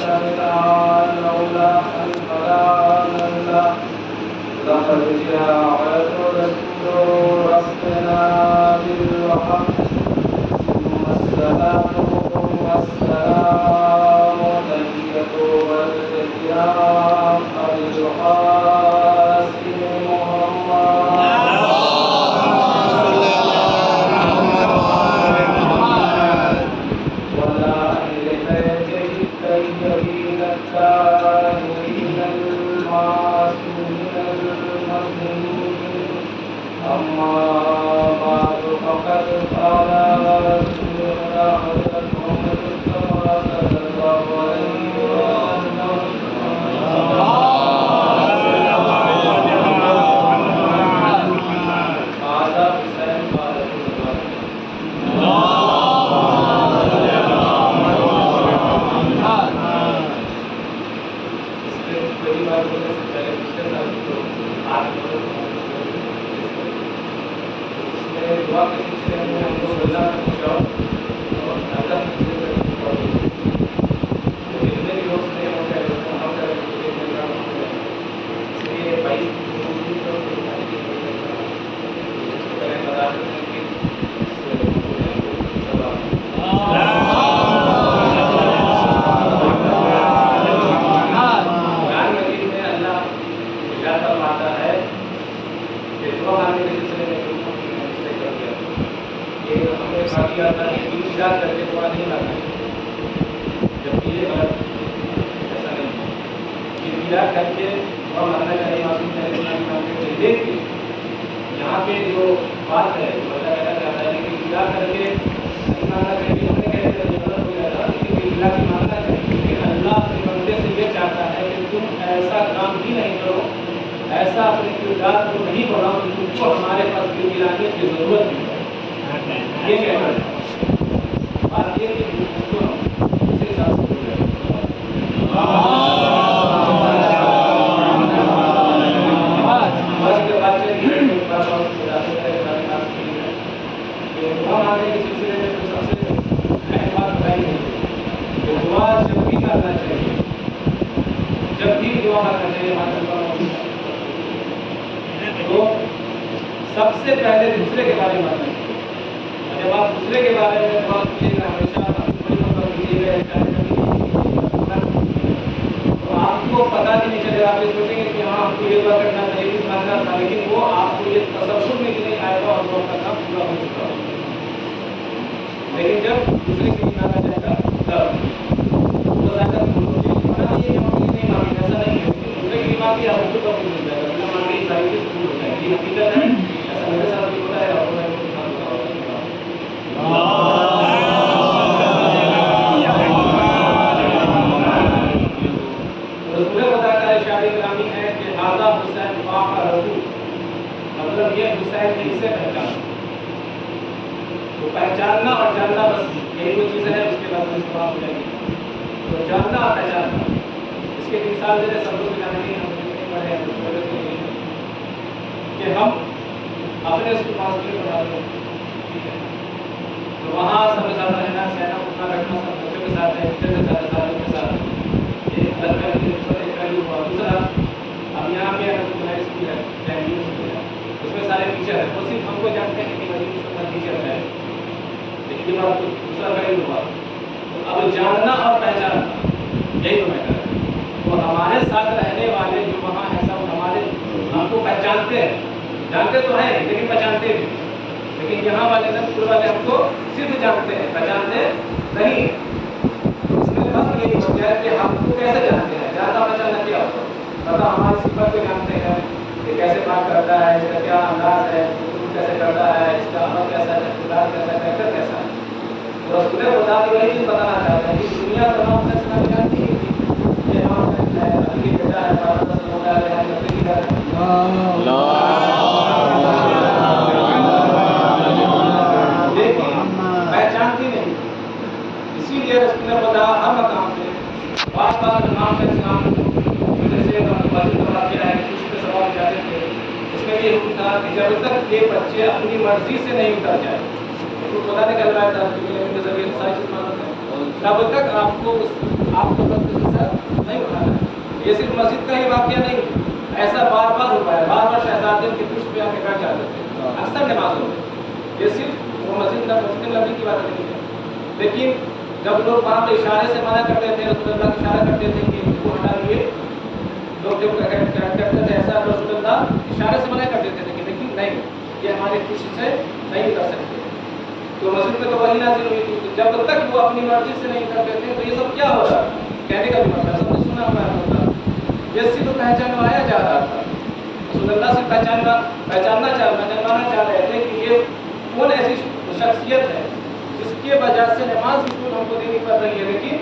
لولا أن هدانا الله لقد جاءت رسل ربنا بالحق ثم الصلاة والسلام تحية والسلام القاسم محمد ولا أهل بيته الطيبين الطاهرين المعصومين المظلومين أما بعد فقد قال رسول الله حضرت محمد صلى الله عليه وسلم هذا حسين قال پہلی بار بولنے سے پہلے پچھلے سال جو 8 اس میں دعا کے سلسلے میں ہم کو اللہ نے پوچھا اور اللہ کے سلسلے میں پوچھا تو جتنے بھی لوگ نہیں ہوتے ہیں وہاں پر اس لیے 22 پہلے بتا دیں کہ کر کے تھوڑا نہیں لانا جب یہ غلط ایسا نہیں یہ میرا کر کے تھوڑا ماننا چاہیے معصوم چاہیے لیکن یہاں پہ جو بات ہے جو اللہ کہنا چاہتا ہے کہ میرا کر کے نہیں ماننا چاہیے ہم نے کہتے ہیں غلط ہو جاتا لیکن میرا کی ماننا چاہیے کیونکہ اللہ اپنے بندے سے یہ چاہتا ہے کہ تم ایسا کام بھی نہیں کرو ایسا اپنے کردار کو نہیں بڑھاؤ کہ تم کو ہمارے پاس گر گرانے کی ضرورت نہیں ہے یہ کہنا ہے بات یہ کہ اس کو اسی حساب سے بول رہے ہیں آج کے بعد چلیے دعا مانگنے کے سلسلے میں تو سب سے اہم بات بتائی ہے کہ دعا جب بھی کرنا چاہیے جب بھی دعا کرنا چاہیے تو سب سے پہلے دوسرے کے بارے میں بات کریں جب آپ دوسرے کے بارے میں بات کیجیے گا ہمیشہ تو آپ کو پتہ بھی نہیں چلے گا آپ یہ سوچیں گے کہ ہاں ہم کو یہ دعا کرنا چاہیے مانگنا تھا لیکن وہ آپ کو یہ تصور میں کہ نہیں آئے گا اور وہ کا کام پورا ہو چکا ہو لیکن جب دوسرے کے لیے مانگا جائے گا تب تو زیادہ یہ نہیں مانگے ایسا نہیں ہے دوسرے کی مانگی آپ کو تو مل جائے گا بنا مانگے ساری چیز پور ہو جائے گی یہ حقیقت ہے ایسا میرے ساتھ بھی ہوتا ہے اور مطلب یہ حسین کی اسے پہچان تو پہچاننا اور جاننا بس یہی وہ چیزیں ہیں اس کے بعد میں سوال ہو جائے گی تو جاننا اور پہچاننا اس کے مثال دینے سب لوگ جانے کی ہم پڑھے ہیں کہ ہم اپنے اس کو پاس کے بنا دیں ٹھیک ہے تو وہاں سب سے زیادہ رہنا سہنا اٹھنا بیٹھنا سب بچوں کے ساتھ ہے ٹیچر کے ساتھ ساتھیوں کے ساتھ یہ الگ الگ ہوا دوسرا اب یہاں پہ اسکول ہے اس میں سارے ٹیچر ہیں وہ صرف ہم کو جانتے ہیں کہ وہی ٹیچر ہے لیکن یہ بات تو دوسرا پہلے ہوا تو اب جاننا اور پہچاننا یہی تو میں کر رہا ہوں تو ہمارے ساتھ رہنے والے جو وہاں ہیں سب ہمارے ہم کو پہچانتے ہیں جانتے تو ہیں لیکن پہچانتے بھی لیکن یہاں والے نسل والے ہم کو صرف جانتے ہیں پہچانتے نہیں اس میں بس یہی ہو گیا کہ ہم کو کیسے جانتے ہیں زیادہ پہچاننا کیا ہوتا پتا ہماری صفت کو جانتے ہیں کہ کیسے بات کرتا ہے اس کا کیا انداز ہے کیسے کرتا ہے اس کا عمل کیسا ہے کردار کیسا ہے کریکٹر کیسا ہے تو رسول خدا بھی وہی چیز بتانا چاہتے ہیں کہ دنیا تمام فیصلہ جانتی ہے کہ امام ہے علی کی بیٹا ہے بابا صلی اللہ علیہ وسلم کی گھر لیکن پہچانتی نہیں اسی لیے رسول خدا ہر مقام پہ بار بار امام کا اسلام جیسے سوال جاتے تھے اس میں یہ حکم تھا کہ جب تک یہ بچے اپنی مرضی سے نہیں اتر جائے تو خدا نے کہلوایا تھا کہ ساری چیز مانتے ہیں تب تک آپ کو یہ صرف مسجد کا ہی واقعہ نہیں، ایسا بار بار ہوا ہے، بار بار شہزادے کی پشت پہ آ کے بیٹھ جاتے تھے اکثر نمازوں میں. یہ صرف وہ مسجد نبی کی بات نہیں ہے، لیکن جب لوگ وہاں پہ اشارے سے منع کرتے تھے، رسول اللہ کو اشارہ کرتے تھے کہ ان کو ہٹا لیے، لوگ جو کرتے تھے ایسا رسول اللہ اشارے سے منع کر دیتے تھے کہ لیکن نہیں، یہ ہماری خوشی سے نہیں کر سکتے. تو مسجد میں تو وہی نازل ہوئی تھی، جب تک وہ اپنی مرضی سے نہیں کرتے تھے تو یہ سب کیا ہو رہا ہے؟ کہنے کا بھی مطلب سب نے سنا ہوا ہے، یہ صرف پہچانوایا جا رہا تھا. رسول اللہ سے پہچاننا چاہ رہے تھے کہ یہ کون ایسی شخصیت ہے جس کی وجہ سے نماز کی ہم کو دینی پڑ رہی ہے، لیکن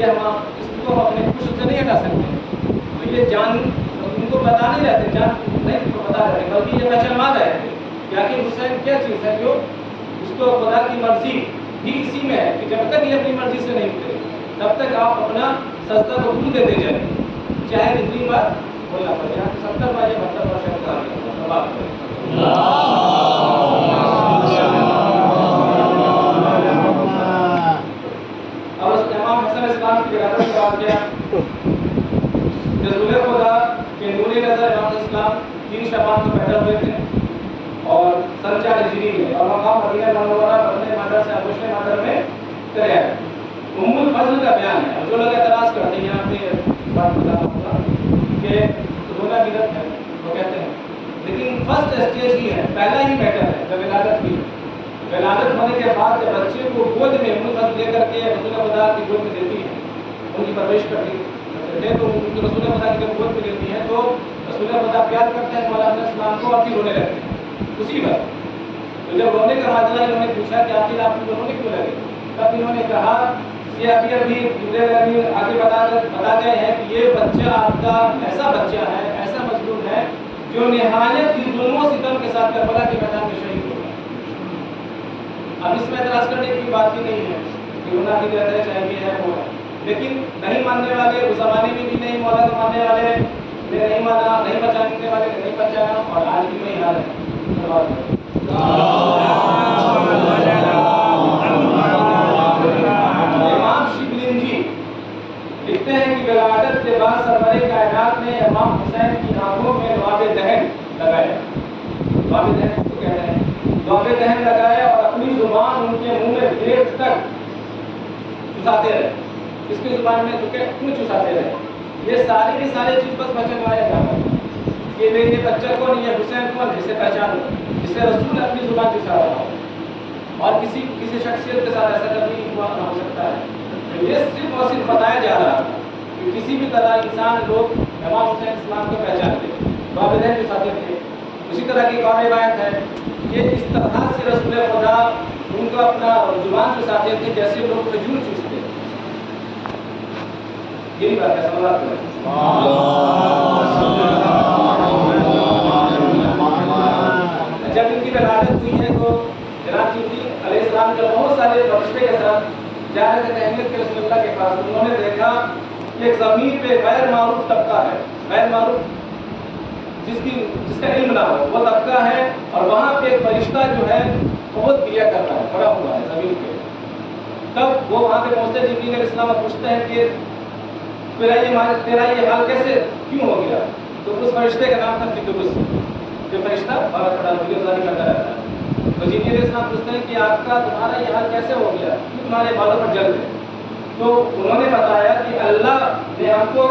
یہ ہم اس کو اپنے خوش سے نہیں ہٹا سکتے. تو یہ جان ان کو بتا نہیں رہتے، جان نہیں بتا رہے، بلکہ یہ پہچانوا رہے تھے کہ آخر حسین کیا چیز ہے جو اس کو خدا کی مرضی بھی اسی میں ہے کہ جب تک یہ اپنی مرضی سے نہیں اٹھے تب تک آپ اپنا سجدہ کو بھول دیتے جائیں، چاہے جتنی بار بولنا پڑے. یہاں 70 بار یہ 72 بات کریں. اور اس امام حسن اسلام کی ولادت کا واقعہ، رسول خدا کے نور نظر امام اسلام 3 شعبان کو پیدا ہوئے تھے اور سن 4 ہجری میں، اور مقام مدینہ منورہ بدن مادر سے ابوشن مادر میں کرے آئے. ام الفضل کا بیان ہے. جو لوگ اعتراض کرتے ہیں یہاں پہ بات بتانا ہوگا کہ رونا بدعت ہے، وہ کہتے ہیں، لیکن فرسٹ اسٹیج ہی ہے، پہلا ہی میٹر ہے جب ولادت کی. ولادت ہونے کے بعد جب بچے کو گود میں ام الفضل لے کر کے رسول خدا کی گود میں دیتی ہے، ان کی پرورش کرتے تھے، تو رسول خدا کی جب گود میں دیتی ہے تو رسول خدا پیار کرتے ہیں مولانا اسلام کو اور پھر رونے لگتے ہیں اسی وقت. تو جب رونے کا معاملہ انہوں نے پوچھا کہ آخر آپ کو رونے کیوں لگے، تب انہوں نے کہا یہ ابھی آگے بتا گئے ہیں کہ یہ بچہ آپ کا ایسا بچہ ہے، ایسا مظلوم ہے جو نہایت ہی ظلم و ستم کے ساتھ کربلا کے میدان میں شہید ہو گیا. اب اس میں اعتراض کرنے کی بات ہی نہیں ہے کہ رونا بھی رہتا ہے، چاہے یہ ہے وہ ہے، لیکن نہیں ماننے والے اس زمانے میں بھی نہیں، مولا کو ماننے والے نے نہیں مانا، نہیں بچانے والے نے نہیں بچانا، اور آج بھی وہی حال ہے. امام شبلی جی لکھتے ہیں کہ ولادت کے بعد سرور کائنات نے امام حسین کی آنکھوں میں لعاب دہن لگایا. لعاب دہن کو کہتے ہیں، لعاب دہن لگایا اور اپنی زبان ان کے منہ میں دیر تک چساتے رہے. اس کی زبان میں کیوں چساتے رہے؟ یہ ساری کی ساری چیز بس پہچانوایا جاتا ہے کہ یہ بچہ کون، یہ حسین کون، جسے پہچان جسے رسول اپنی زبان چسا رہا ہو، اور کسی شخصیت کے ساتھ ایسا کبھی ہوا نہ ہو سکتا ہے. یہ صرف اور صرف بتایا جا رہا ہے کہ کسی بھی طرح انسان لوگ امام حسین اسلام کو پہچانتے، باب دہن چساتے تھے. اسی طرح کی ایک اور روایت ہے کہ اس طرح سے رسول خدا ان کو اپنا زبان چساتے تھے جیسے لوگ کھجور چوستے. یہی بات ہے. سوالات کریں. جب ان کی ولادت ہوئی ہے تو جناب جبریل علیہ السلام کے بہت سارے فرشتے کے ساتھ جا رہے تھے اہمیت کے رسول اللہ کے پاس. انہوں نے دیکھا کہ ایک زمین پہ غیر معروف طبقہ ہے، غیر معروف جس کا علم نہ ہو وہ طبقہ ہے، اور وہاں پہ ایک فرشتہ جو ہے بہت کیا کر رہا ہے، پڑا ہوا ہے زمین پہ. تب وہ وہاں پہ پہنچتے جبریل علیہ السلام اور پوچھتے ہیں کہ تیرا یہ حال کیسے کیوں ہو گیا؟ تو اس فرشتے کا نام تھا فردوس، جو فرشتہ بہت بڑا ویڈیوزاری کرتا رہتا ہے. تو جبریل علیہ السلام پوچھتے ہیں کہ آپ کا تمہارا یہ حال کیسے ہو گیا، کیوں تمہارے بالوں پر جل گئے؟ تو انہوں نے بتایا کہ اللہ نے ہم کو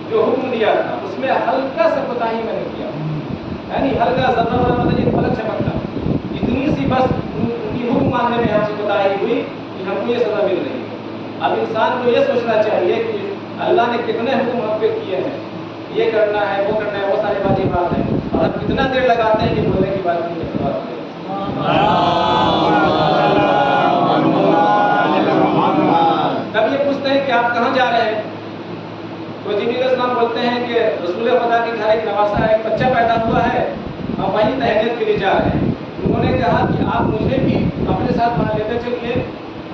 جو حکم دیا تھا اس میں ہلکا سا کوتاہی میں نے کیا، یعنی ہلکا ذرہ مطلب یہ پلک چمکتا، اتنی سی بس ان کی حکم ماننے میں ہم سے کوتاہی ہوئی کہ ہم کو یہ سزا مل رہی ہے. اب انسان کو یہ سوچنا چاہیے کہ اللہ نے کتنے حکم ہم پہ کیے ہیں، یہ کرنا ہے وہ کرنا ہے، وہ ساری واجبات ہیں، اور ہم کتنا دیر لگاتے ہیں کہ بولنے کی بات نہیں ہے. تب یہ پوچھتے ہیں کہ آپ کہاں جا رہے ہیں؟ تو جبریل علیہ السلام بولتے ہیں کہ رسول خدا کے گھر ایک نواسا ہے، ایک بچہ پیدا ہوا ہے، ہم وہیں تہنیت کے لیے جا رہے ہیں. انہوں نے کہا کہ آپ مجھے بھی اپنے ساتھ وہاں لیتے چلیے،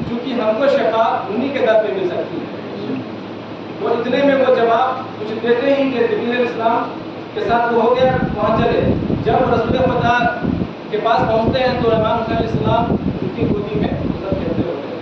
کیونکہ ہم کو شفا انہی کے در پہ مل سکتی ہے. وہ اتنے میں وہ جواب کچھ دیتے ہی کہ جبریل علیہ السلام کے ساتھ وہ ہو گیا، وہاں چلے. جب رسول خدا کے پاس پہنچتے ہیں تو امام حسین علیہ السلام ان کی گودی میں سب کہتے ہوتے ہیں.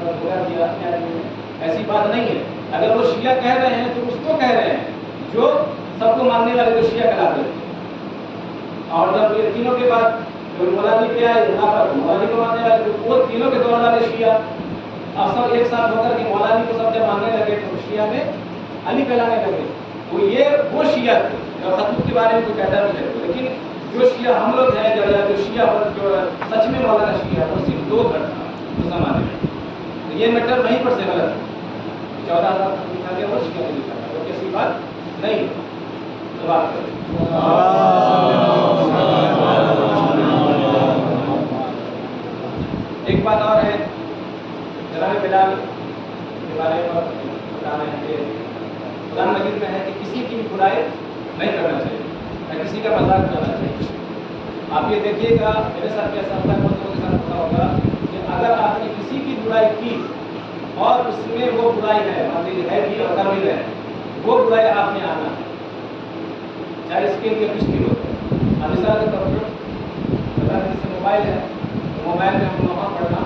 دھوکہ دیا ایسی بات نہیں ہے. اگر وہ شیعہ کہہ رہے ہیں تو اس کو کہہ رہے ہیں جو سب کو ماننے والے کو شیعہ کہلاتے ہیں. اور جب یہ تینوں کے بعد مولا علی پہ آئے یہاں پر مولا علی کو ماننے والے وہ تینوں کے دور والے شیعہ اب سب ایک ساتھ ہو کر کے مولا علی کو سب جب ماننے لگے تو شیعہ میں علی کہلانے لگے. تو یہ وہ شیعہ تھے جو خطوط کے بارے میں کوئی کہتا نہیں ہے. لیکن جو شیعہ ہم لوگ ہیں جو شیعہ جو سچ میں مولانا شیعہ وہ صرف 2 گھر تھا اس زمانے میں. تو یہ میٹر وہیں پر سے غلط ہے. 14,000 لکھا گیا وہ شیعہ نہیں لکھا گیا وہ کیسی بات نہیں. تو بات کریں ایک بات اور ہے جناب بلال کے بارے میں بتا رہے ہیں کہ قرآن مجید میں ہے کہ کسی کی برائی نہیں کرنا چاہیے نہ کسی کا مذاق کرنا چاہیے. آپ یہ دیکھیے گا میرے ساتھ کیسا ہوتا ہے بہت لوگوں کے ساتھ ہوتا ہوگا کہ اگر آپ نے کسی کی برائی کی اور اس میں وہ برائی ہے ہے بھی اور کر بھی رہے وہ برائی آپ نے آنا ہے چاہے اس کے لیے کچھ بھی ہو. اب مثال کے طور پر جیسے موبائل ہے موبائل میں ہم وہاں پڑھنا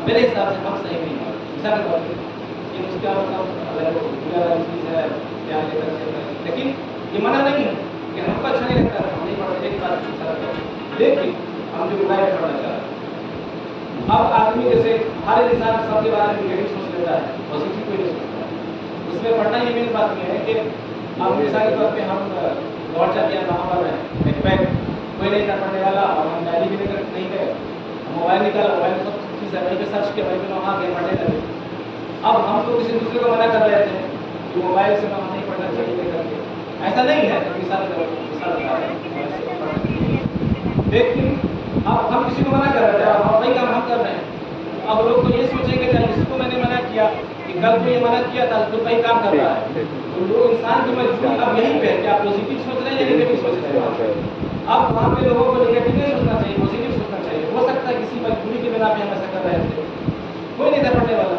میرے حساب سے ہم صحیح نہیں ہے. مثال کے طور پر یہ اس کا مطلب چیز ہے لیکن یہ منع نہیں ہے کہ ہم کو اچھا نہیں لگتا ہے ہم نہیں پڑھتے ایک بات اچھا لگتا ہے لیکن ہم جو برائی پڑھنا چاہ رہے ہیں. اب آدمی جیسے ہر انسان سب کے بارے میں نگیٹو سوچ لیتا ہے پازیٹو کوئی نہیں سوچتا ہے. اس میں پڑھنا یہ میری بات یہ ہے کہ اب مثال کے طور پہ ہم دوڑ چاہتے ہیں وہاں پر ایک بیگ کوئی نہیں تھا پڑھنے والا اور ہم ڈائری بھی نہیں گئے موبائل نکالا موبائل میں سب چیز ہے وہیں پہ سرچ کیا وہیں پہ وہاں گئے پڑھنے لگے. اب ہم لوگ کسی دوسرے کو منع کر رہے تھے کہ موبائل سے وہاں نہیں پڑھنا چاہیے کر کے ایسا نہیں ہے. مثال لیکن اب ہم کسی کو منع کر رہے تھے اور وہی کام ہم کر رہے ہیں. اب لوگ تو یہ سوچیں گے کہ اس کو میں نے منع کیا کہ کل کو یہ منع کیا تھا تو وہی کام کر رہا ہے. تو لوگ انسان کی مجبوری اب یہیں پہ ہے کہ آپ پازیٹیو سوچ رہے ہیں یا نگیٹو سوچ رہے ہیں. اب وہاں پہ لوگوں کو نگیٹو نہیں سوچنا چاہیے پازیٹیو سوچنا چاہیے. ہو سکتا ہے کسی مجبوری کی بنا پہ ہم ایسا کر رہے تھے کوئی نہیں تھا پڑھنے والا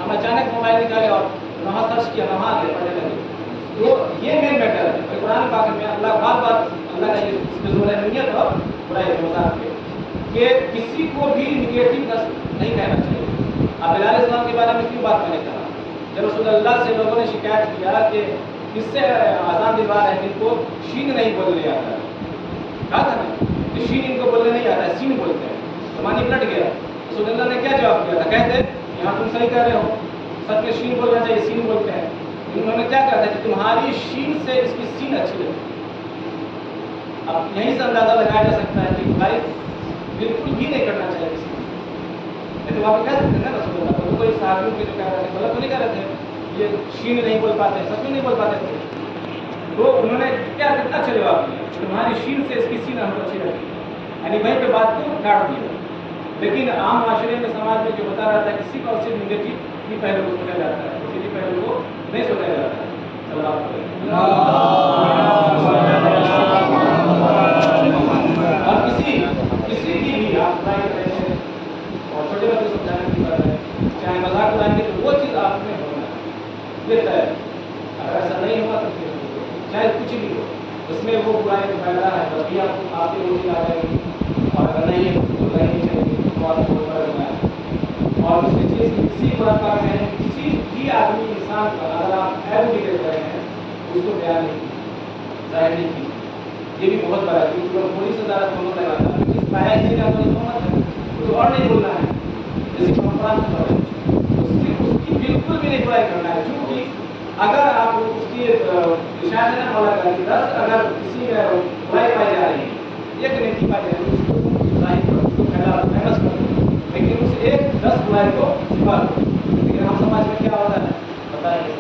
ہم اچانک موبائل نکالے اور وہاں سرچ کیا وہاں آگے پڑھنے لگے. تو یہ مین میٹر ہے. قرآن پاک میں اللہ بار بار اللہ کا یہ ذکر اہمیت اور برائی کے مذاق پہ کہ کسی کو بھی نگیٹو نہیں کہنا چاہیے. اب بلال اسلام کے بارے میں کیوں بات میں نے کہا جب رسول اللہ سے لوگوں نے شکایت کیا کہ کس سے آزان دلوا رہے ہیں جن کو شین نہیں بولنے آتا ہے کہا تھا نا کہ شین ان کو بولنے نہیں آتا ہے سین بولتے ہیں. تو مانی پلٹ گیا. رسول اللہ نے کیا جواب دیا تھا کہتے یہاں تم صحیح کہہ رہے ہو سب میں شین بولنا چاہیے سین بولتے ہیں. انہوں نے کیا کہا تھا کہ تمہاری شین سے اس کی سین اچھی لگتی. اب یہیں سے اندازہ لگایا جا سکتا ہے کہ بھائی بالکل بھی نہیں کرنا چاہیے کسی کو. تو آپ کہہ سکتے ہیں نا رسول اللہ تو کوئی صحابیوں کے جو کہہ رہے تھے غلط تو نہیں کہہ رہے تھے یہ شین نہیں بول پاتے سچ میں نہیں بول پاتے تھے. تو انہوں نے کیا کتنا اچھا جواب دیا تمہاری شین سے اس کی سین ہم کو اچھی لگتی ہے. یعنی وہیں پہ بات کو کاٹ دیا. لیکن عام معاشرے میں سماج میں جو ہوتا رہتا ہے کسی کو صرف نگیٹو ہی پہلو کو سوچا جاتا ہے کسی پہلو کو نہیں سوچا جاتا ہے. اور کسی کی بھی آپ برائی کر رہے ہیں اور چھوٹے بچے سمجھانے کی بات ہے چاہے مذاق اڑائیں گے تو وہ چیز آپ میں ہونا ہے یہ طے ہے. اگر ایسا نہیں ہوا تو پھر چاہے کچھ بھی ہو اس میں وہ برائی جو پھیلا ہے تبھی آپ کی روزی آ جائے گی اور اگر نہیں ہے تو نہیں چاہیے تو آپ کو بڑا ہونا ہے. اور اس کی چیز کسی قرآن پاک میں کسی بھی آدمی انسان کا اگر آپ ایب بھی دیکھ رہے ہیں اس کو بیان نہیں ظاہر نہیں کی. یہ بھی بہت بڑا ہے کیونکہ لوگ تھوڑی سے زیادہ تہمت لگاتا ہے جس پایا اسے کا کوئی تہمت ہے تو اور نہیں بولنا ہے جیسے کہ ہم قرآن سے پڑھیں اس کی بالکل بھی نہیں برائی کرنا ہے. کیونکہ اگر آپ اس کی اشارہ نہ مولا کر 10 اگر کسی میں برائی پائی جا رہی ہے ایک نیکی پائی جا رہی ہے اس کو ظاہر کرو اس کو فیمس کرو لیکن اس ایک 10 برائی کو چھپا دو. لیکن ہم سماج میں کیا ہوتا ہے بتائیں گے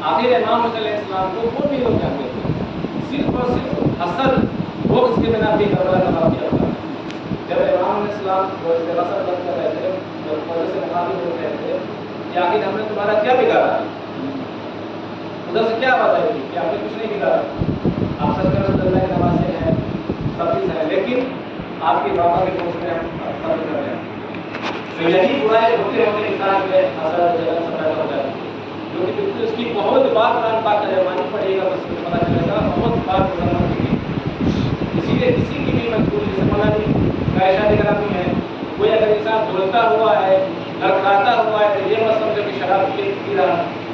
آخر امام حسین علیہ السلام کو وہ بھی لوگ کہتے تھے صرف اور صرف حسد وہ اس کے بنا بھی کربلا کا بات کیا ہوتا ہے. جب امام علیہ السلام جو اس کے رسل بند کر رہے تھے جب فوج سے مخاطب ہو رہے تھے کہ آخر ہم نے تمہارا کیا بگاڑا ادھر سے کیا آواز آئی تھی کہ آپ نے کچھ نہیں بگاڑا آپ سچ کر رسول اللہ کے نماز سے ہیں سب چیز ہے لیکن آپ کی بابا کے دوست میں ہم ختم کر رہے ہیں. تو یہی برائی ہوتے ہوتے انسان میں حسد جلن سب پیدا ہو جاتی ہے جو کہ بالکل اس کی بہت بات قرآن پاک کا جب مانی پڑے گا تو اس کو پتہ چلے گا بہت بات مسلمان کی کسی کی بھی مجبوری، جیسے مولانا کا ارشاد گرامی ہے، کوئی اگر انسان دھڑکتا ہوا ہے، لڑکھڑاتا ہوا ہے، تو یہ مت سمجھو کہ شراب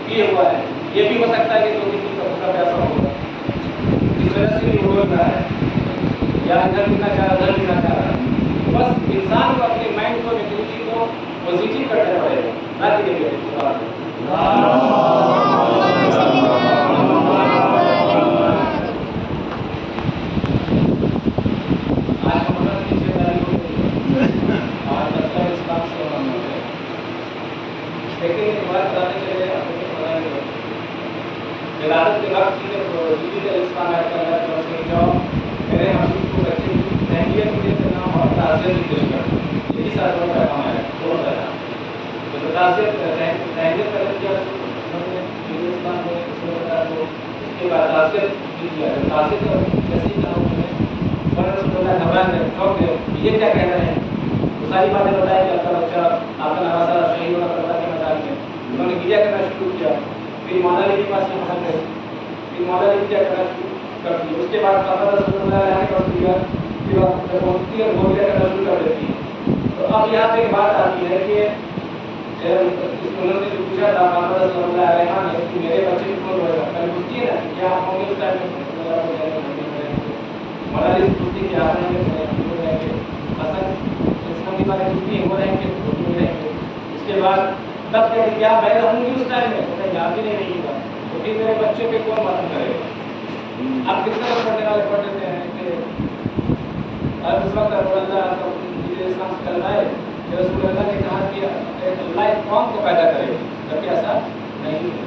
پیے ہوا ہے، یہ بھی ہو سکتا ہے کہ 2 3 کا پیسہ ہوگا، اس وجہ سے بھی ہو رہا ہے، یا ادھر ملنا چاہ رہا ادھر ملنا چاہ رہا ہے۔ بس انسان کو اپنے مائنڈ کو نیگیٹیوٹی کو پازیٹیو کرنا پڑے گا، نہ کہ نیگیٹیو۔ عبادت کے وقت اسلام ایڈ کر رہا ہے جاؤ میرے حسین کو بچے کی تحلیت کے نام اور تعزیت کی پیش کر، یہی سارا بڑا پیغام ہے، بہت بڑا تو تعزیت تحلیت کر دیا اسلام کو اس کے بعد تعزیت کی دیا ہے، تعزیت جیسے ہی کہا انہوں نے بڑا گھبرا کر چوک گئے، یہ کیا کہہ رہے ہیں، وہ ساری باتیں بتائی کہ آپ کا بچہ آپ کا نوازا شہید ہونا کرتا کے میدان میں، انہوں نے گریا کرنا شروع کیا، پھر مولانا علی کے پاس یہاں گئے، پھر مولانا علی کیا کرنا شروع کر دی، اس کے بعد بابا رسول اللہ علیہ کے پاس گیا، پھر جب پہنچتی ہے وہ گریا کرنا شروع کر دیتی ہے۔ تو اب یہاں پہ ایک بات آتی ہے کہ انہوں نے جو پوچھا تھا بابا رسول اللہ علیہ نے کہ میرے بچے کو کون ہوگا، کل پوچھتی ہے نا کہ کیا آپ ہوں گے اس ٹائم میں، مولانا علی سے پوچھتی کہ آپ رہیں گے حسن اسلام کی باتیں پوچھتی ہیں وہ رہیں گے وہ نہیں رہیں گے، اس کے بعد تب کہ کیا میں رہوں گی اس ٹائم میں یاد بھی نہیں رہی گا، تو پھر میرے بچے پہ کون ماتم کرے گا۔ آپ کتنا پڑھنے والے پڑھ لیتے ہیں کہ اس وقت اللہ اسلام سے کل آئے کہ رسول اللہ نے کہا کہ اللہ ایک قوم کو پیدا کرے، جبکہ ایسا نہیں ہے،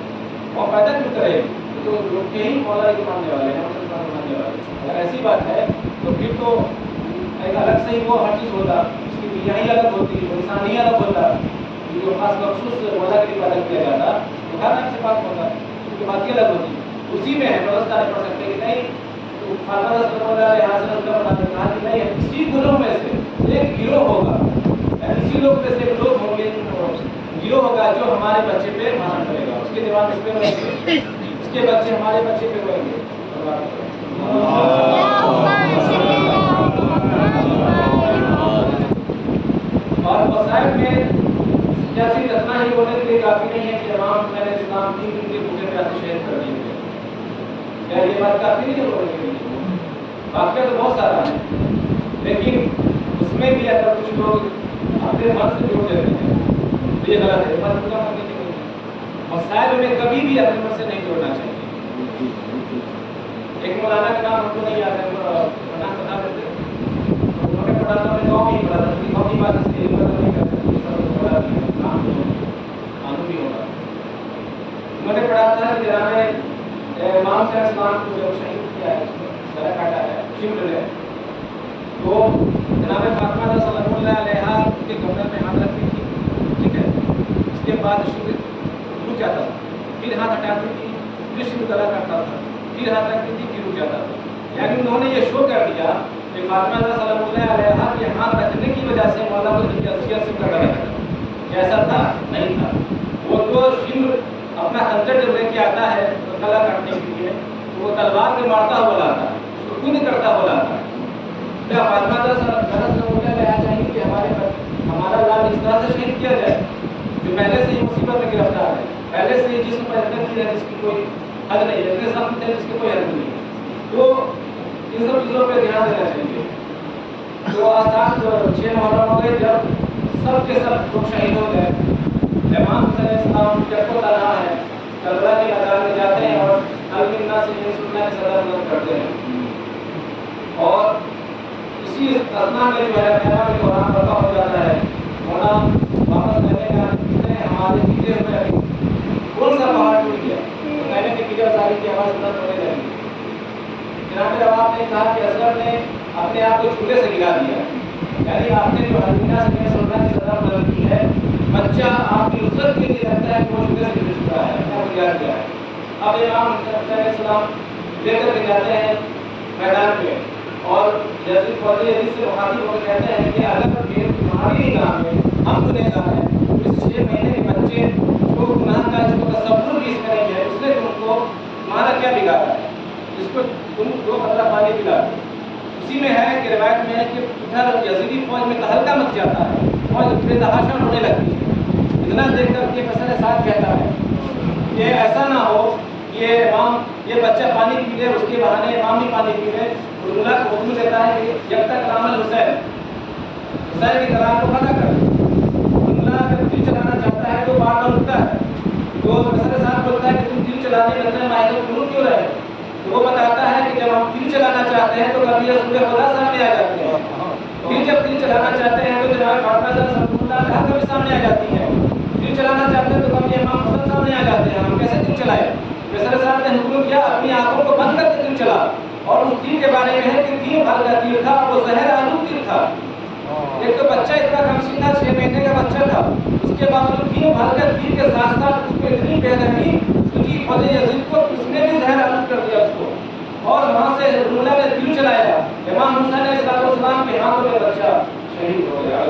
قوم پیدا کیوں کرے، تو لوگ یہی مولا کے ماننے والے ہیں، ماننے والے، اگر ایسی بات ہے تو پھر تو ایک الگ سے ہی وہ ہر چیز ہوتا، اس کی دنیا ہی الگ ہوتی، انسان ہی الگ ہوتا، جو خاص مخصوص مولا کے لیے پیدا کیا جاتا وہ ہر نام سے بات ہوتا، اس کی بات ہی الگ ہوتی، اسی میں ہے پرستہ نہیں پڑھ سکتے کہ نہیں، تو فاطمہ رسول اللہ علیہ وسلم نے کہا کہ نہیں اسی گروہ میں سے ایک گروہ ہوگا، اسی لوگ میں سے ایک لوگ ہوں گے، گروہ ہوگا جو ہمارے بچے پہ ماتم کرے گا، اس کے دماغ اس پہ رہیں گے، اس کے بچے ہمارے بچے پہ رہیں گے۔ اور وسائل میں جیسے اتنا ہی ہونے کے لیے کافی نہیں ہے کہ امام میں نے اسلام 3 دن کے بھوکے پیاسے شہید کر دیے گئے، کیا یہ بات کافی نہیں ہونے کے لیے؟ واقعہ تو بہت سارا ہے، لیکن اس میں بھی اگر کچھ لوگ اپنے من سے جوڑ دیتے ہیں تو یہ غلط ہے، من پورا کرنے کی نہیں ہے، مسائل میں کبھی بھی اپنے من سے نہیں جوڑنا چاہیے۔ ایک مولانا کا نام ہم کو نہیں یاد ہے، نام بتا دیتے، انہوں نے پڑھا تھا، میں گاؤں میں ہی پڑھا تھا، گاؤں کی بات اس لیے نہیں کرتے نام معلوم بھی ہوگا، انہوں نے پڑھا تھا کہ جناب امام صاحب اسلام کو جب شہید کیا ہے، گلا کاٹا ہے شمر نے، تو جناب فاطمہ صلی اللہ علیہ کے کمرے میں ہاتھ رکھتی تھی، ٹھیک ہے، اس کے بعد شمر رک جاتا تھا، پھر ہاتھ ہٹاتی تھی، پھر شمر گلا کاٹتا تھا، پھر ہاتھ رکھتی تھی، پھر رک جاتا تھا، یعنی انہوں نے یہ شو کر دیا کہ فاطمہ صلی اللہ علیہ کے ہاتھ رکھنے کی وجہ سے مولا کو شخصیت سے گلا کاٹا، ایسا تھا نہیں تھا، وہ تو شمر اپنا خنجر جب لے کے آتا ہے تو گلا کاٹنے کے لیے تو وہ تلوار میں مارتا ہوا لاتا ہے، اس کو کون کرتا ہوا لاتا ہے، کیا فاطمہ چاہیے کہ ہمارا لال اس طرح سے شہید کیا جائے جو پہلے سے ہی مصیبت میں گرفتار ہے، پہلے سے ہی جسم پر حرکت کی ہے جس کی کوئی حد نہیں ہے، اتنے سخت ہے جس کی کوئی حد نہیں ہے، تو ان سب چیزوں پہ دھیان دینا چاہیے۔ تو آسان 6 محرم ہو گئے جب سب کے سب لوگ شہید ہو گئے، امام حسین علیہ السلام جب کو تنہا ہے کربلا کے میدان میں جاتے ہیں اور النا سے یہ سننا کی سزا بلند کرتے ہیں، اور اسی اثنا میں جو ہے پیغام کے دوران برپا ہو جاتا ہے، مولا واپس لینے کا ہمارے پیچھے ہوئے کون سا پہاڑ ٹوٹ گیا، تو میں نے کہ ساری کی آواز بلند ہونے لگی، جناب رواب نے کہا کہ اصغر نے اپنے آپ کو چولہے سے گرا دیا، یعنی آپ نے جو النا سے یہ سننا کی سزا بلند کی ہے، بچہ آپ کی عزت کے لیے رہتا ہے کہ وہ چولہے سے گر چکا ہے، اپنا گرا دیا ہے۔ اب امام حسین علیہ السلام لے کر کے جاتے ہیں میدان میں، اور جیسے فوجی حدیث سے مخاطب ہو کر کہتے ہیں کہ اگر تمہاری نگاہ میں ہم گنہگار ہیں، اس 6 مہینے کے بچے جو گناہ کا اس کو تصور بھی اس کا نہیں ہے، اس نے تم کو تمہارا کیا بگاڑا ہے، اس کو تم 2 قطرہ پانی پلا دو، اسی میں ہے کہ روایت میں ہے کہ ادھر یزیدی فوج میں تہلکہ مچ جاتا ہے، فوج بے تحاشا ہونے لگتی ہے۔ اتنا دیکھ کر کے فصل ساتھ کہتا ہے کہ ایسا نہ ہو یہ امام یہ بچہ پانی پی لے، اس کے بہانے امام بھی پانی پی لے۔ رسول کو حکم دیتا ہے کہ جب تک کلام حسین کی کلام کو پتہ کر جب دل چلانا چاہتا ہے تو بار بار اٹھتا ہے، تو فصل ساتھ بولتا ہے کہ تم دل چلانے لگنے ماہر کیوں رہے؟ تو وہ بتاتا ہے کہ جب ہم دل چلانا چاہتے ہیں تو کبھی رسول خدا سامنے آ جاتے ہیں، پھر جب دل چلانا چاہتے ہیں تو جناب فاطمہ رسول اللہ کبھی سامنے آ جاتی ہے، دل چلانا چاہتے ہیں تو کبھی امام حسن سامنے آ جاتے ہیں۔ ہم کیسے دل چلائے؟ فیصل صاحب نے حکم کیا اپنی آنکھوں کو بند کر کے دل چلا، اور اس دل کے بارے میں ہے کہ دین بھر کا دل تھا، وہ زہر آلود دل تھا۔ ایک تو بچہ اتنا کم سن تھا، 6 مہینے کا بچہ تھا، اس کے باوجود دین بھر کا دل کے ساتھ ساتھ اس کو اتنی بے رحمی کی فوج یزید کو اس نے بھی زہر آلود کر دیا اس کو، اور وہاں سے اللہ نے دل چلایا۔ امام حسین علیہ السلام کے ہاتھوں میں بچہ شہید ہو گیا۔